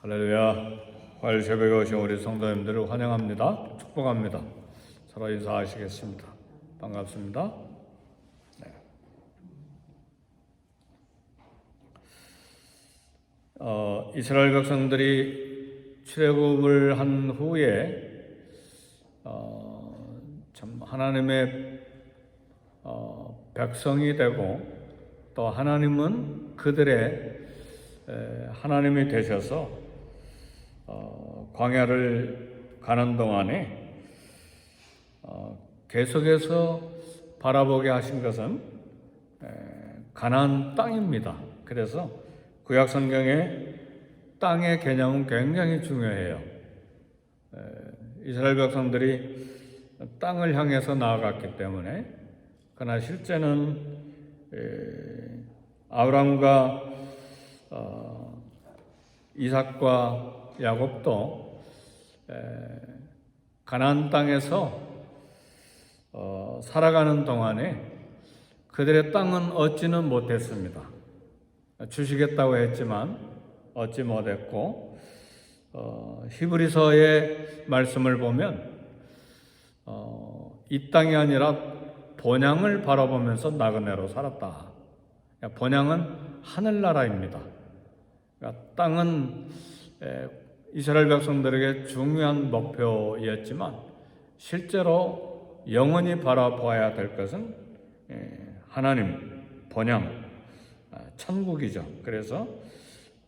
할렐루야. 화요일 새벽에 오신 우리 성도님들을 환영합니다. 축복합니다. 서로 인사하시겠습니다. 반갑습니다. 네. 이스라엘 백성들이 출애굽을 한 후에 참 하나님의 백성이 되고 또 하나님은 그들의 하나님이 되셔서 광야를 가는 동안에 계속해서 바라보게 하신 것은 가나안 땅입니다. 그래서 구약 성경에 땅의 개념은 굉장히 중요해요. 이스라엘 백성들이 땅을 향해서 나아갔기 때문에, 그러나 실제는 아브라함과 이삭과 야곱도 가나안 땅에서 살아가는 동안에 그들의 땅은 얻지는 못했습니다. 주시겠다고 했지만 얻지 못했고, 히브리서의 말씀을 보면 이 땅이 아니라 본향을 바라보면서 나그네로 살았다. 본향은 하늘나라입니다. 그러니까 땅은 이스라엘 백성들에게 중요한 목표였지만 실제로 영원히 바라보아야 될 것은 하나님, 본향, 천국이죠. 그래서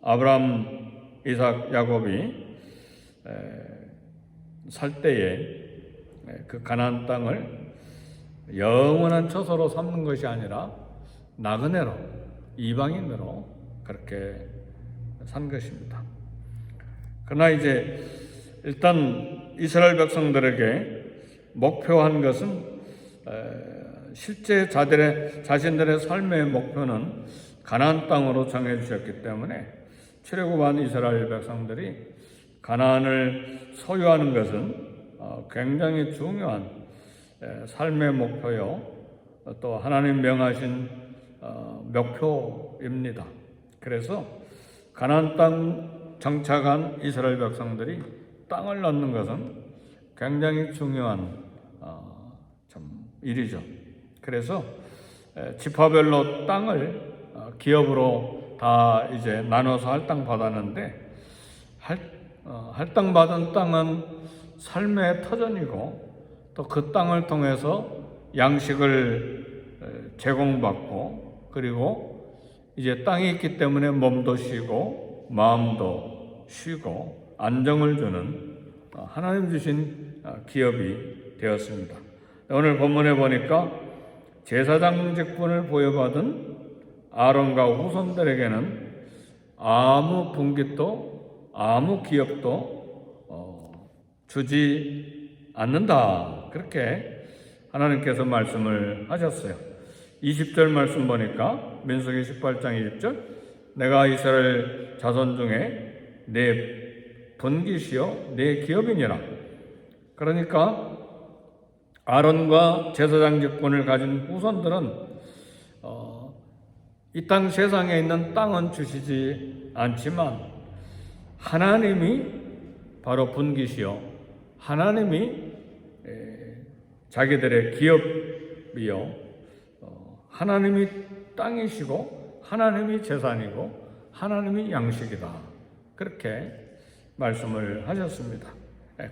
아브라함, 이삭, 야곱이 살 때에 그 가나안 땅을 영원한 처소로 삼는 것이 아니라 나그네로, 이방인으로 그렇게 산 것입니다. 그러나 이제 일단 이스라엘 백성들에게 목표한 것은 실제 자신들의 삶의 목표는 가나안 땅으로 정해 주셨기 때문에 출애굽한 이스라엘 백성들이 가나안을 소유하는 것은 굉장히 중요한 삶의 목표요, 또 하나님 명하신 목표입니다. 그래서 가나안 땅 정착한 이스라엘 백성들이 땅을 얻는 것은 굉장히 중요한 일이죠. 그래서 지파별로 땅을 기업으로 다 이제 나눠서 할당 받았는데, 할당 받은 땅은 삶의 터전이고 또 그 땅을 통해서 양식을 제공받고, 그리고 이제 땅이 있기 때문에 몸도 쉬고 마음도 쉬고 안정을 주는 하나님 주신 기업이 되었습니다. 오늘 본문에 보니까 제사장 직분을 부여받은 아론과 후손들에게는 아무 분깃도 아무 기업도 주지 않는다, 그렇게 하나님께서 말씀을 하셨어요. 20절 말씀 보니까 민수기 18장 20절, 내가 이스라엘 자손 중에 내 분깃이요 내 기업이니라. 그러니까 아론과 제사장 직분을 가진 후손들은 이 땅 세상에 있는 땅은 주시지 않지만 하나님이 바로 분깃이요 하나님이 자기들의 기업이요 하나님이 땅이시고 하나님이 재산이고 하나님이 양식이다, 그렇게 말씀을 하셨습니다.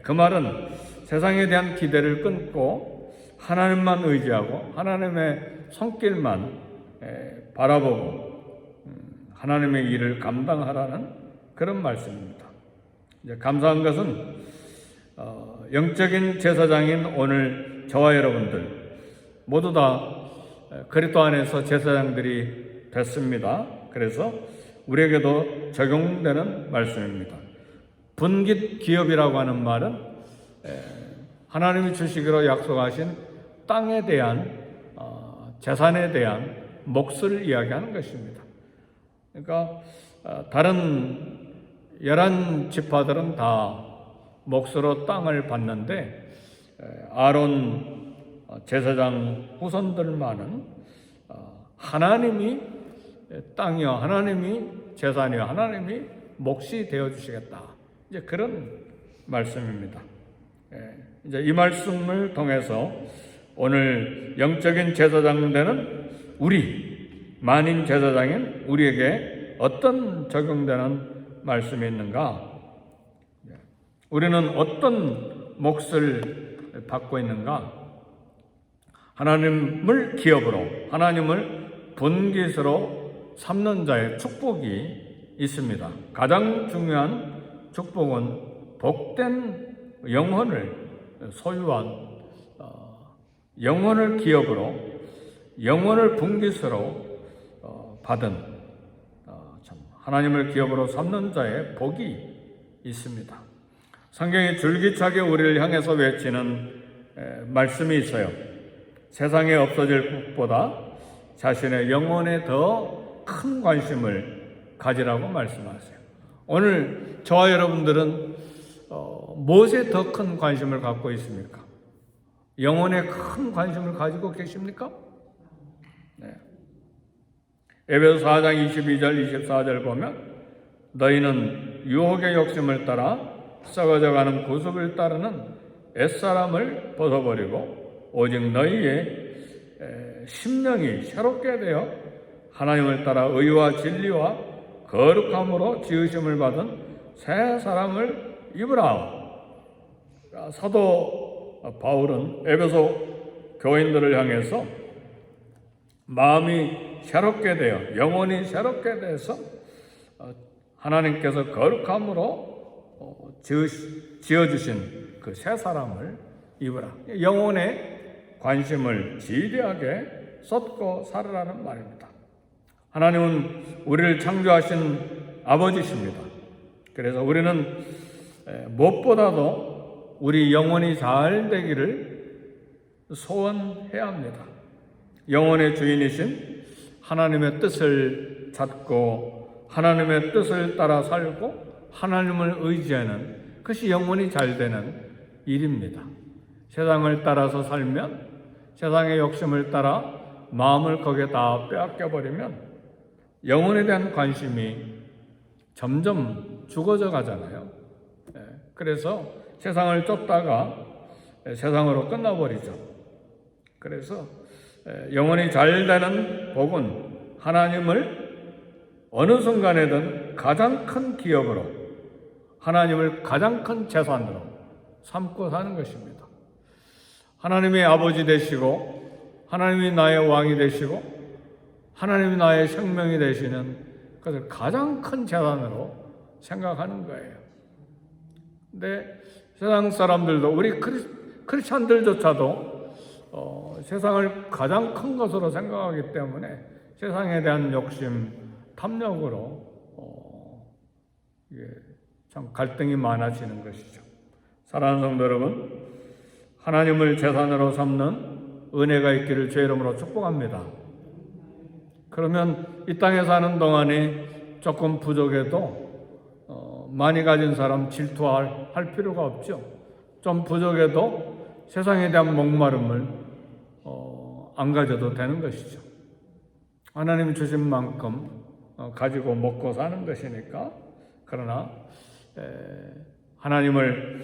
그 말은 세상에 대한 기대를 끊고 하나님만 의지하고 하나님의 손길만 바라보고 하나님의 일을 감당하라는 그런 말씀입니다. 이제 감사한 것은 영적인 제사장인 오늘 저와 여러분들 모두 다 그리스도 안에서 제사장들이 됐습니다. 그래서 우리에게도 적용되는 말씀입니다. 분깃 기업이라고 하는 말은 하나님이 주시기로 약속하신 땅에 대한 재산에 대한 몫을 이야기하는 것입니다. 그러니까 다른 11지파들은 다 몫으로 땅을 받는데 아론 제사장 후손들만은 하나님이 땅이요 하나님이 재산이요 하나님이 몫이 되어 주시겠다. 이제 그런 말씀입니다. 이제 이 말씀을 통해서 오늘 영적인 제사장 되는 우리 만인 제사장인 우리에게 어떤 적용되는 말씀이 있는가? 우리는 어떤 몫을 받고 있는가? 하나님을 기업으로, 하나님을 본깃으로 삼는 자의 축복이 있습니다. 가장 중요한 축복은 복된 영혼을 소유한, 영혼을 기업으로, 영혼을 분깃으로 받은 하나님을 기업으로 삼는 자의 복이 있습니다. 성경이 줄기차게 우리를 향해서 외치는 말씀이 있어요. 세상에 없어질 것보다 자신의 영혼에 더 큰 관심을 가지라고 말씀하세요. 오늘 저와 여러분들은 무엇에 더 큰 관심을 갖고 있습니까? 영혼에 큰 관심을 가지고 계십니까? 네. 에베소 4장 22절 24절 보면 너희는 유혹의 욕심을 따라 썩어져가는 구습을 따르는 옛사람을 벗어버리고 오직 너희의 심령이 새롭게 되어 하나님을 따라 의와 진리와 거룩함으로 지으심을 받은 새 사람을 입으라. 사도 바울은 에베소 교인들을 향해서 마음이 새롭게 되어 영혼이 새롭게 돼서 하나님께서 거룩함으로 지어주신 그 새 사람을 입으라. 영혼에 관심을 지대하게 쏟고 살으라는 말입니다. 하나님은 우리를 창조하신 아버지십니다. 그래서 우리는 무엇보다도 우리 영혼이 잘 되기를 소원해야 합니다. 영혼의 주인이신 하나님의 뜻을 찾고 하나님의 뜻을 따라 살고 하나님을 의지하는 그것이 영혼이 잘 되는 일입니다. 세상을 따라서 살면 세상의 욕심을 따라 마음을 거기에 다 빼앗겨버리면 영혼에 대한 관심이 점점 죽어져 가잖아요. 그래서 세상을 쫓다가 세상으로 끝나버리죠. 그래서 영혼이 잘 되는 복은 하나님을 어느 순간에든 가장 큰 기업으로 하나님을 가장 큰 재산으로 삼고 사는 것입니다. 하나님의 아버지 되시고 하나님이 나의 왕이 되시고 하나님이 나의 생명이 되시는 것을 가장 큰 재산으로 생각하는 거예요. 근데 세상 사람들도 우리 크리스찬들조차도 세상을 가장 큰 것으로 생각하기 때문에 세상에 대한 욕심, 탐욕으로 이게 참 갈등이 많아지는 것이죠. 사랑하는 성도 여러분, 하나님을 재산으로 삼는 은혜가 있기를 주의 이름으로 축복합니다. 그러면 이 땅에 사는 동안에 조금 부족해도 많이 가진 사람 질투할 필요가 없죠. 좀 부족해도 세상에 대한 목마름을 안 가져도 되는 것이죠. 하나님이 주신 만큼 가지고 먹고 사는 것이니까. 그러나 하나님을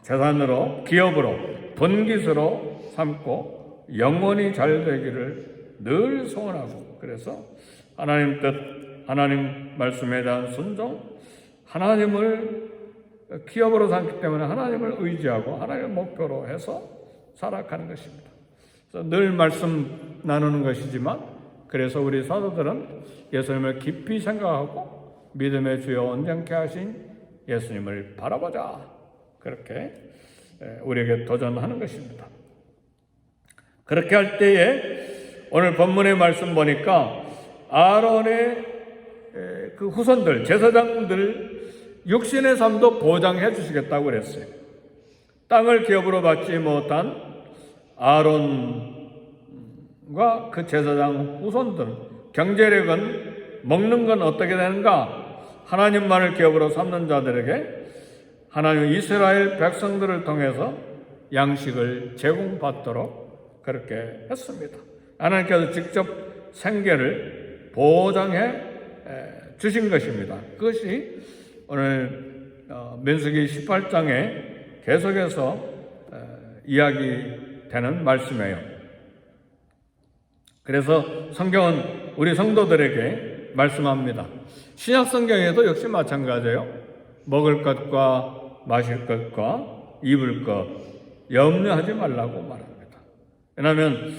재산으로, 기업으로, 본깃으로 삼고 영원히 잘 되기를 늘 소원하고, 그래서 하나님 뜻, 하나님 말씀에 대한 순종, 하나님을 기업으로 삼기 때문에 하나님을 의지하고 하나님을 목표로 해서 살아가는 것입니다. 그래서 늘 말씀 나누는 것이지만, 그래서 우리 사도들은 예수님을 깊이 생각하고 믿음의 주여 온전케 하신 예수님을 바라보자, 그렇게 우리에게 도전하는 것입니다. 그렇게 할 때에 오늘 본문의 말씀 보니까 아론의 그 후손들, 제사장들 육신의 삶도 보장해 주시겠다고 그랬어요. 땅을 기업으로 받지 못한 아론과 그 제사장 후손들, 경제력은 먹는 건 어떻게 되는가? 하나님만을 기업으로 삼는 자들에게 하나님 이스라엘 백성들을 통해서 양식을 제공받도록 그렇게 했습니다. 하나님께서 직접 생계를 보장해 주신 것입니다. 그것이 오늘 민수기 18장에 계속해서 이야기되는 말씀이에요. 그래서 성경은 우리 성도들에게 말씀합니다. 신약 성경에도 역시 마찬가지예요. 먹을 것과 마실 것과 입을 것 염려하지 말라고 말합니다. 왜냐하면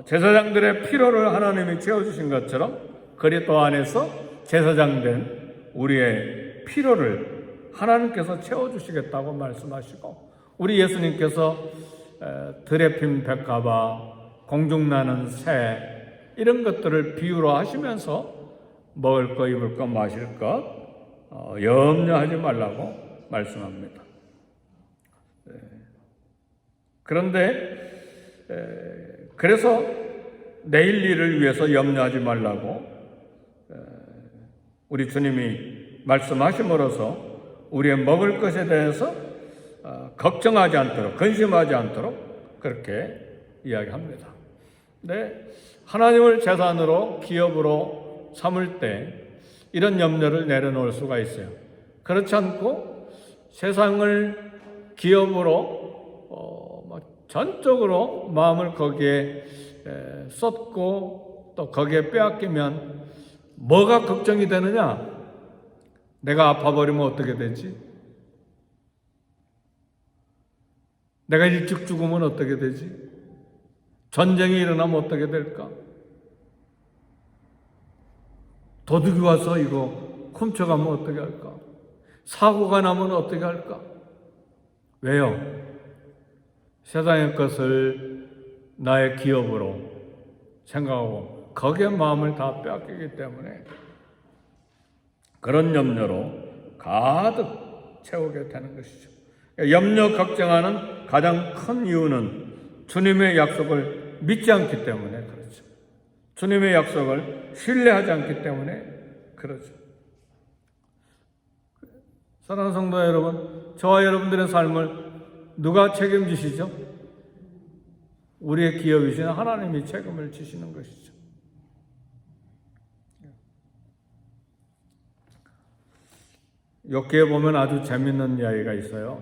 제사장들의 필요를 하나님이 채워주신 것처럼 그리스도 안에서 제사장된 우리의 필요를 하나님께서 채워주시겠다고 말씀하시고, 우리 예수님께서 들에 핀 백합화, 공중나는 새, 이런 것들을 비유로 하시면서 먹을 것, 입을 것, 마실 것 염려하지 말라고 말씀합니다. 그런데 그래서 내일 일을 위해서 염려하지 말라고 우리 주님이 말씀하심으로써 우리의 먹을 것에 대해서 걱정하지 않도록, 근심하지 않도록 그렇게 이야기합니다. 네, 하나님을 재산으로, 기업으로 삼을 때 이런 염려를 내려놓을 수가 있어요. 그렇지 않고 세상을 기업으로 전적으로 마음을 거기에 쏟고 또 거기에 빼앗기면 뭐가 걱정이 되느냐? 내가 아파버리면 어떻게 되지? 내가 일찍 죽으면 어떻게 되지? 전쟁이 일어나면 어떻게 될까? 도둑이 와서 이거 훔쳐가면 어떻게 할까? 사고가 나면 어떻게 할까? 왜요? 세상의 것을 나의 기업으로 생각하고 거기에 마음을 다 빼앗기기 때문에 그런 염려로 가득 채우게 되는 것이죠. 염려, 걱정하는 가장 큰 이유는 주님의 약속을 믿지 않기 때문에 그렇죠. 주님의 약속을 신뢰하지 않기 때문에 그렇죠. 사랑하는 성도 여러분, 저와 여러분들의 삶을 누가 책임지시죠? 우리의 기업이신 하나님이 책임을 지시는 것이죠. 욥기에 보면 아주 재밌는 이야기가 있어요.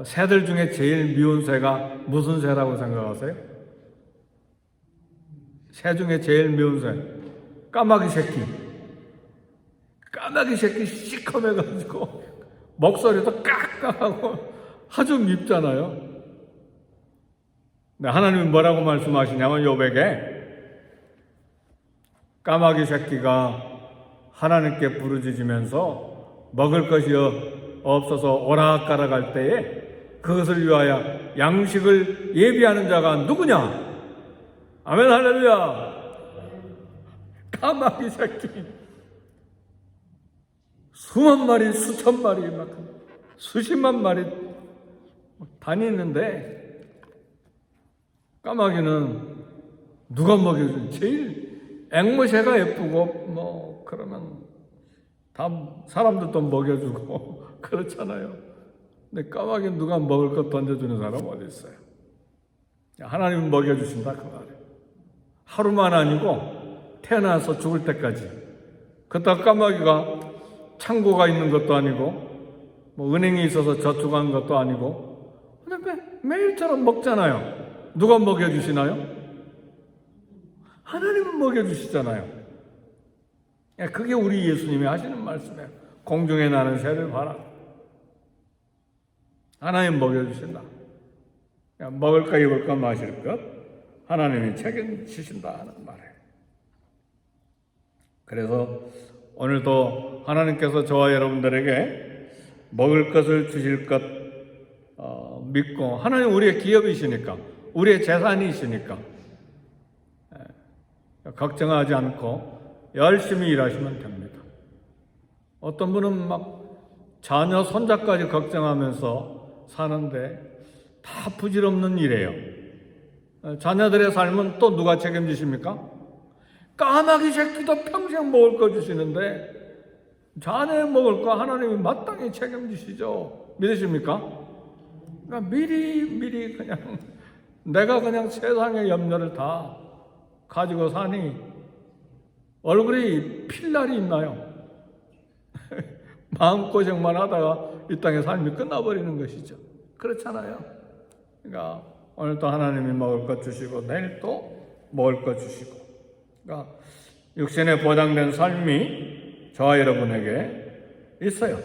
새들 중에 제일 미운 새가 무슨 새라고 생각하세요? 새 중에 제일 미운 새, 까마귀 새끼. 까마귀 새끼 시커매가지고 목소리도 깍깍하고 아주 밉잖아요. 하나님은 뭐라고 말씀하시냐면 욥에게 까마귀 새끼가 하나님께 부르짖으면서 먹을 것이 없어서 오락가락 할 때에 그것을 위하여 양식을 예비하는 자가 누구냐? 아멘 할렐루야. 까마귀 새끼 수만 마리, 수천 마리, 막 수십만 마리 다니는데 까마귀는 누가 먹여주는? 제일 앵무새가 예쁘고 그러면 다 사람들도 먹여주고 그렇잖아요. 근데 까마귀는 누가 먹을 것 던져주는 사람 어디 있어요? 하나님은 먹여주신다 그 말이에요. 하루만 아니고 태어나서 죽을 때까지. 그렇다고 까마귀가 창고가 있는 것도 아니고 은행이 있어서 저축하는 것도 아니고 근데 매일처럼 먹잖아요. 누가 먹여주시나요? 하나님은 먹여주시잖아요. 그게 우리 예수님이 하시는 말씀이에요. 공중에 나는 새를 봐라. 하나님 먹여주신다. 먹을 것, 입을 것, 마실 것 하나님이 책임지신다 하는 말이에요. 그래서 오늘도 하나님께서 저와 여러분들에게 먹을 것을 주실 것 믿고, 하나님 우리의 기업이시니까, 우리의 재산이시니까 걱정하지 않고 열심히 일하시면 됩니다. 어떤 분은 막 자녀, 손자까지 걱정하면서 사는데 다 부질없는 일이에요. 자녀들의 삶은 또 누가 책임지십니까? 까마귀 새끼도 평생 먹을 거 주시는데 자녀의 먹을 거 하나님이 마땅히 책임지시죠. 믿으십니까? 그러니까 미리 그냥 내가 그냥 세상의 염려를 다 가지고 사니 얼굴이 필 날이 있나요? 마음고생만 하다가 이 땅의 삶이 끝나버리는 것이죠. 그렇잖아요. 그러니까 오늘 또 하나님이 먹을 것 주시고 내일 또 먹을 것 주시고, 그러니까 육신에 보장된 삶이 저와 여러분에게 있어요.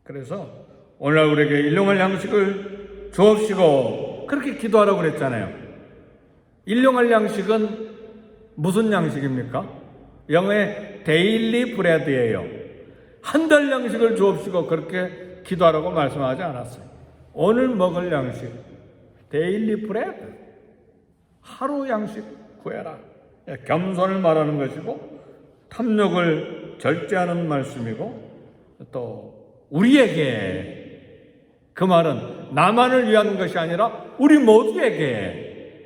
그래서 오늘날 우리에게 일용할 양식을 주옵시고 그렇게 기도하라고 그랬잖아요. 일용할 양식은 무슨 양식입니까? 영어의 데일리 브레드예요. 한 달 양식을 주옵시고 그렇게 기도하라고 말씀하지 않았어요. 오늘 먹을 양식, 데일리 브레드, 하루 양식 구해라. 겸손을 말하는 것이고 탐욕을 절제하는 말씀이고, 또 우리에게, 그 말은 나만을 위한 것이 아니라 우리 모두에게,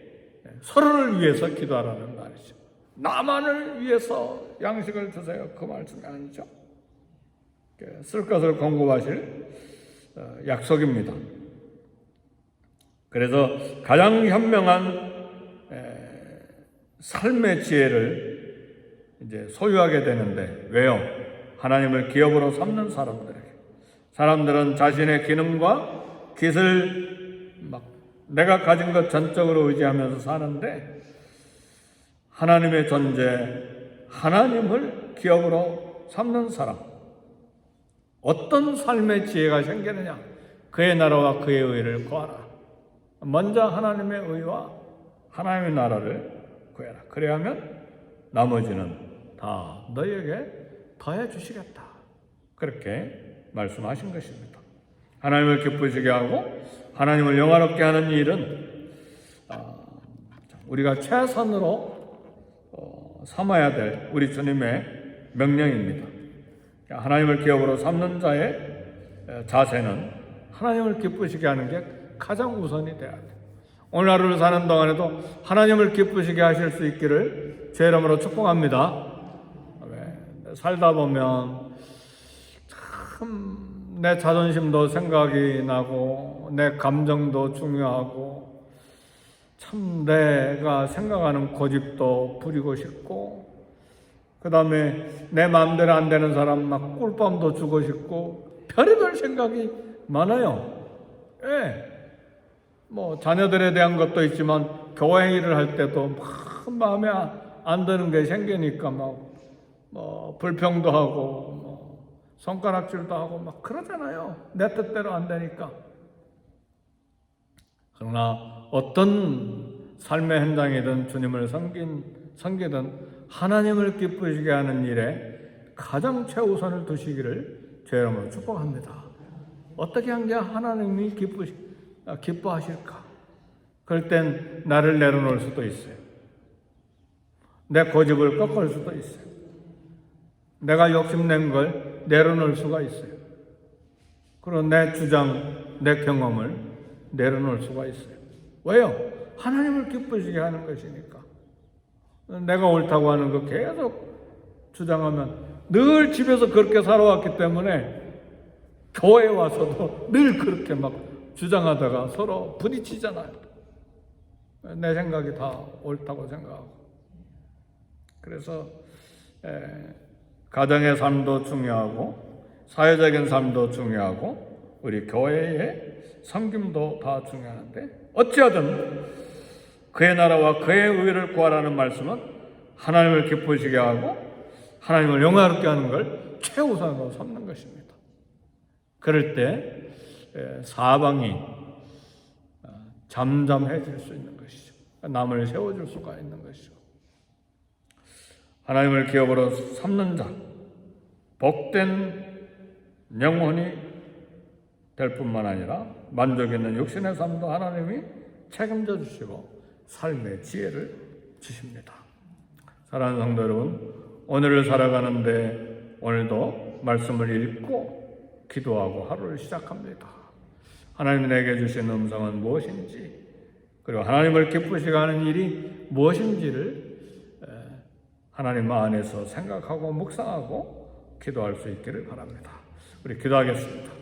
서로를 위해서 기도하라는 말이죠. 나만을 위해서 양식을 주세요, 그 말씀이 아니죠. 쓸 것을 공급하실 약속입니다. 그래서 가장 현명한 삶의 지혜를 이제 소유하게 되는데, 왜요? 하나님을 기업으로 삼는 사람들은 자신의 기능과 깃을 내가 가진 것 전적으로 의지하면서 사는데, 하나님의 존재, 하나님을 기업으로 삼는 사람, 어떤 삶의 지혜가 생기느냐? 그의 나라와 그의 의를 구하라. 먼저 하나님의 의와 하나님의 나라를 구해라. 그래야면 나머지는 다 너희에게 더해 주시겠다. 그렇게 말씀하신 것입니다. 하나님을 기쁘시게 하고 하나님을 영화롭게 하는 일은 우리가 최선으로 삼아야 될 우리 주님의 명령입니다. 하나님을 기업으로 삼는 자의 자세는 하나님을 기쁘시게 하는 게 가장 우선이 돼야 돼요. 오늘 하루를 사는 동안에도 하나님을 기쁘시게 하실 수 있기를 제 이름으로 축복합니다. 살다 보면 참 내 자존심도 생각이 나고 내 감정도 중요하고 참 내가 생각하는 고집도 부리고 싶고, 그 다음에 내 마음대로 안 되는 사람 막 꿀밤도 주고 싶고 별의별 생각이 많아요. 뭐 자녀들에 대한 것도 있지만 교회 일을 할 때도 막 마음에 안 드는 게 생기니까 뭐 불평도 하고 뭐 손가락질도 하고 막 그러잖아요. 내 뜻대로 안 되니까. 그러나 어떤 삶의 현장이든 주님을 섬기든 하나님을 기쁘시게 하는 일에 가장 최우선을 두시기를 제 이름으로 축복합니다. 어떻게 한 게 하나님이 기뻐하실까? 그럴 땐 나를 내려놓을 수도 있어요. 내 고집을 꺾을 수도 있어요. 내가 욕심낸 걸 내려놓을 수가 있어요. 그리고 내 주장, 내 경험을 내려놓을 수가 있어요. 왜요? 하나님을 기쁘시게 하는 것이니까. 내가 옳다고 하는 거 계속 주장하면 늘 집에서 그렇게 살아왔기 때문에 교회에 와서도 늘 그렇게 막 주장하다가 서로 부딪히잖아요. 내 생각이 다 옳다고 생각하고. 그래서 가정의 삶도 중요하고 사회적인 삶도 중요하고 우리 교회의 섬김도 다 중요한데, 어찌하든 그의 나라와 그의 의를 구하라는 말씀은 하나님을 기쁘시게 하고 하나님을 영화롭게 하는 걸 최우선으로 삼는 것입니다. 그럴 때 사방이 잠잠해질 수 있는 것이죠. 남을 세워줄 수가 있는 것이죠. 하나님을 기업으로 삼는 자, 복된 영혼이 될 뿐만 아니라 만족 있는 육신의 삶도 하나님이 책임져 주시고 삶의 지혜를 주십니다. 사랑하는 성도 여러분, 오늘을 살아가는데 오늘도 말씀을 읽고 기도하고 하루를 시작합니다. 하나님이 내게 주신 음성은 무엇인지, 그리고 하나님을 기쁘시게 하는 일이 무엇인지를 하나님 안에서 생각하고 묵상하고 기도할 수 있기를 바랍니다. 우리 기도하겠습니다.